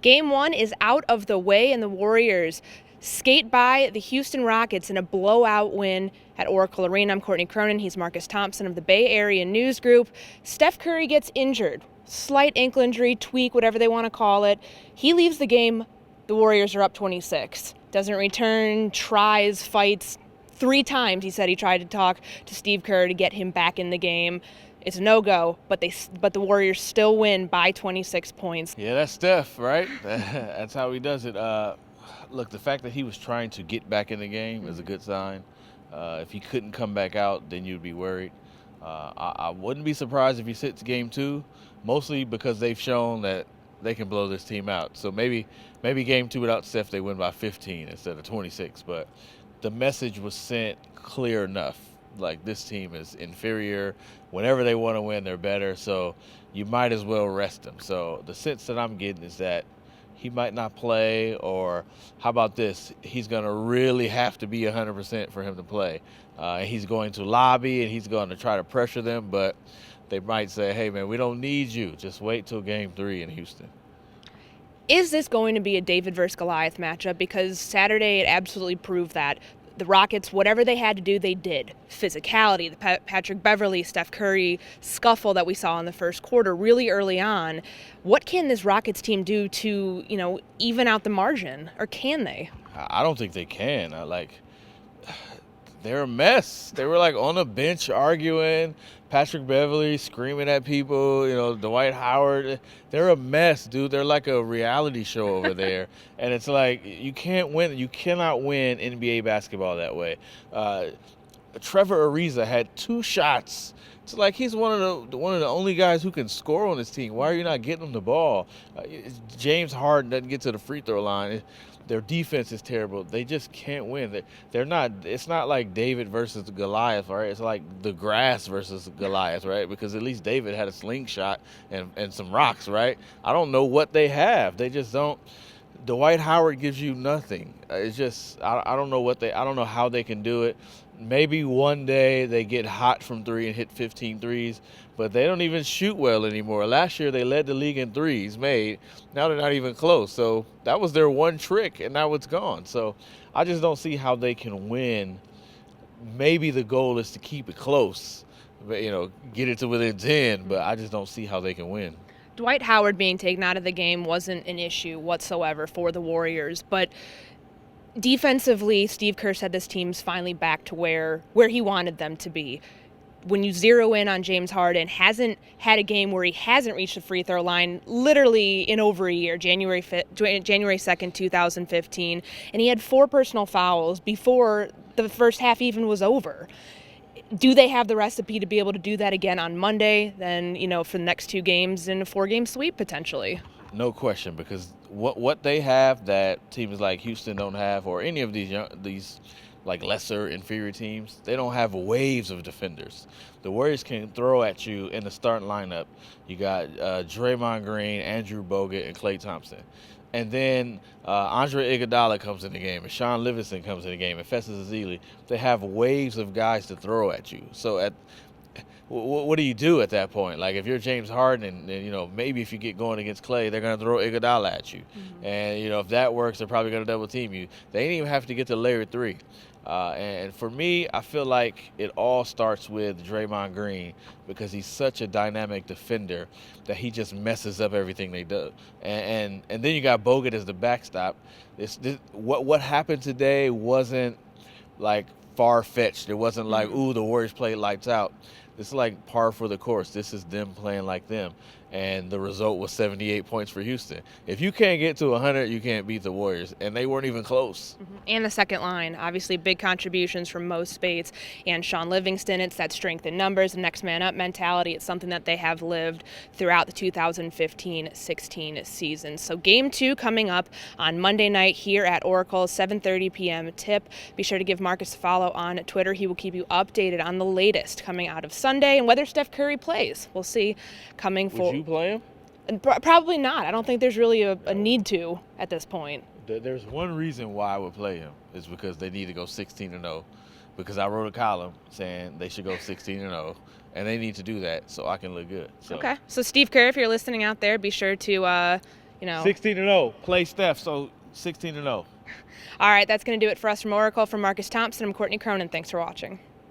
Game 1 is out of the way, and the Warriors skate by the Houston Rockets in a blowout win at Oracle Arena. I'm Courtney Cronin. He's Marcus Thompson of the Bay Area News Group. Steph Curry gets injured. Slight ankle injury, tweak, whatever they want to call it. He leaves the game. The Warriors are up 26. Doesn't return, tries, fights. 3 times he said he tried to talk to Steve Kerr to get him back in the game. It's a no-go, but the Warriors still win by 26 points. Yeah, that's Steph, right? That's how he does it. Look, the fact that he was trying to get back in the game is a good sign. If he couldn't come back out, then you'd be worried. I wouldn't be surprised if he sits game 2, mostly because they've shown that they can blow this team out. So maybe game 2 without Steph, they win by 15 instead of 26. But the message was sent clear enough. Like, this team is inferior. Whenever they want to win, they're better. So you might as well rest them. So the sense that I'm getting is that he might not play, or how about this? He's going to really have to be 100% for him to play. He's going to lobby, and he's going to try to pressure them, but they might say, hey, man, we don't need you. Just wait till game 3 in Houston. Is this going to be a David versus Goliath matchup? Because Saturday it absolutely proved that. The Rockets, whatever they had to do, they did. Physicality, the Patrick Beverley, Steph Curry scuffle that we saw in the first quarter really early on. What can this Rockets team do to, even out the margin? Or can they? I don't think they can. They're a mess. They were on the bench arguing, Patrick Beverley screaming at people, Dwight Howard. They're a mess, dude. They're like a reality show over there. And it's like, you can't win. You cannot win NBA basketball that way. Trevor Ariza had 2 shots. It's like he's one of the only guys who can score on this team. Why are you not getting him the ball? James Harden doesn't get to the free throw line. Their defense is terrible. They just can't win. They're not. It's not like David versus Goliath, right? It's like the grass versus Goliath, right? Because at least David had a slingshot and some rocks, right? I don't know what they have. They just don't. Dwight Howard gives you nothing. It's just I don't know I don't know how they can do it. Maybe one day they get hot from 3 and hit 15 threes, but they don't even shoot well anymore. Last year they led the league in threes made. Now they're not even close. So that was their one trick, and now it's gone. So I just don't see how they can win. Maybe the goal is to keep it close, but, get it to within 10, but I just don't see how they can win. Dwight Howard being taken out of the game wasn't an issue whatsoever for the Warriors, but defensively, Steve Kerr said this team's finally back to where he wanted them to be. When you zero in on James Harden, hasn't had a game where he hasn't reached the free throw line literally in over a year, January 2nd, 2015, and he had 4 personal fouls before the first half even was over. Do they have the recipe to be able to do that again on Monday, then, for the next 2 games in a 4-game sweep potentially? No question, because what they have that teams like Houston don't have, or any of these lesser inferior teams, they don't have waves of defenders. The Warriors can throw at you in the starting lineup. You got Draymond Green, Andrew Bogut, and Klay Thompson. And then Andre Iguodala comes in the game, and Sean Livingston comes in the game, and Festus Ezeli. They have waves of guys to throw at you. So what do you do at that point? Like, if you're James Harden, and maybe if you get going against Klay, they're going to throw Iguodala at you. Mm-hmm. And, if that works, they're probably going to double team you. They didn't even have to get to layer 3. And for me, I feel like it all starts with Draymond Green, because he's such a dynamic defender that he just messes up everything they do. And then you got Bogut as the backstop. What happened today wasn't far-fetched. It wasn't like, ooh, the Warriors played lights out. This is like par for the course. This is them playing like them. And the result was 78 points for Houston. If you can't get to 100, you can't beat the Warriors. And they weren't even close. Mm-hmm. And the second line, obviously big contributions from Mo Spates and Sean Livingston. It's that strength in numbers, the next man up mentality. It's something that they have lived throughout the 2015-16 season. So game 2 coming up on Monday night here at Oracle, 7:30 p.m. tip. Be sure to give Marcus a follow on Twitter. He will keep you updated on the latest coming out of Sunday and whether Steph Curry plays. We'll see coming forward. Would you play him? Probably not. I don't think there's really a need to at this point. There's one reason why I would play him, is because they need to go 16-0. Because I wrote a column saying they should go 16-0, and they need to do that so I can look good. So. Okay. So Steve Kerr, if you're listening out there, be sure to know. 16-0. Play Steph, so 16-0. All right, that's going to do it for us from Oracle. From Marcus Thompson, I'm Courtney Cronin. Thanks for watching.